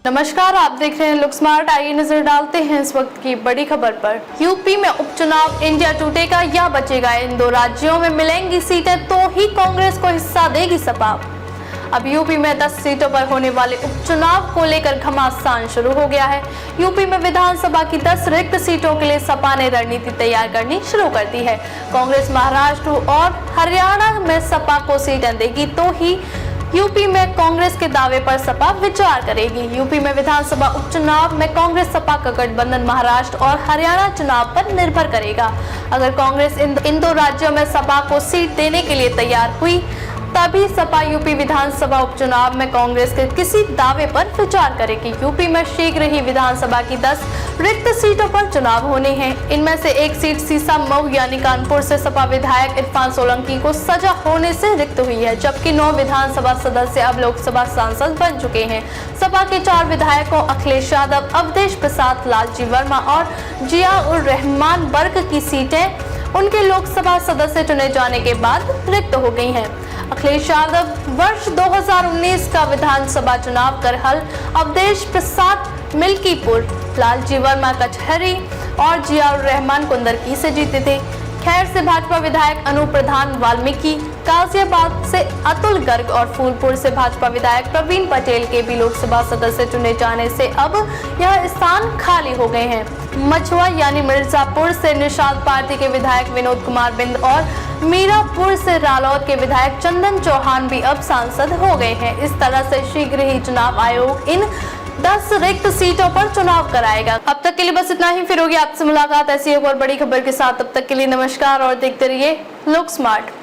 नमस्कार, आप देख रहे हैं लुक स्मार्ट। आइए नजर डालते हैं इस वक्त की बड़ी खबर पर। यूपी में उपचुनाव इंडिया टूटेगा या बचेगा? इन दो राज्यों में मिलेंगी सीटें तो ही कांग्रेस को हिस्सा देगी सपा। अब यूपी में 10 सीटों पर होने वाले उपचुनाव को लेकर घमासान शुरू हो गया है। यूपी में विधानसभा की 10 रिक्त सीटों के लिए सपा ने रणनीति तैयार करनी शुरू कर दी है। कांग्रेस महाराष्ट्र और हरियाणा में सपा को सीटें देगी तो ही यूपी में कांग्रेस के दावे पर सपा विचार करेगी। यूपी में विधानसभा उपचुनाव में कांग्रेस सपा का गठबंधन महाराष्ट्र और हरियाणा चुनाव पर निर्भर करेगा। अगर कांग्रेस इन दो राज्यों में सपा को सीट देने के लिए तैयार हुई तभी सपा यूपी विधानसभा उपचुनाव में कांग्रेस के किसी दावे पर विचार करेगी। यूपी में शीघ्र ही विधानसभा की 10 रिक्त सीटों पर चुनाव होने हैं। इनमें से एक सीट सीसा मऊ यानी कानपुर से सपा विधायक इरफान सोलंकी को सजा होने से रिक्त हुई है, जबकि 9 विधानसभा सदस्य अब लोकसभा सांसद बन चुके हैं। सपा के 4 विधायकों अखिलेश यादव, अवधेश प्रसाद, लालजी वर्मा और जिया उर रहमान वर्ग की सीटें उनके लोकसभा सदस्य चुने जाने के बाद रिक्त हो गई हैं। अखिलेश यादव वर्ष 2019 का विधानसभा चुनाव करहल, अवधेश प्रसाद मिल्कीपुर, लालजी वर्मा कचहरी और जिया उर रहमान कुंदरकी से जीते थे। खैर से भाजपा विधायक अनूप प्रधान वाल्मीकि, गाजियाबाद से अतुल गर्ग और फूलपुर से भाजपा विधायक प्रवीण पटेल के भी लोकसभा सदस्य चुने जाने से अब यह स्थान खाली हो गए हैं। मछुआ यानी मिर्जापुर से निषाद पार्टी के विधायक विनोद कुमार बिंद और मीरापुर से रालोद के विधायक चंदन चौहान भी अब सांसद हो गए हैं। इस तरह से शीघ्र ही चुनाव आयोग इन 10 रिक्त सीटों पर चुनाव कराएगा। अब तक के लिए बस इतना ही, फिर होगी आपसे मुलाकात ऐसी एक और बड़ी खबर के साथ। तब तक के लिए नमस्कार और देखते रहिए लुक स्मार्ट।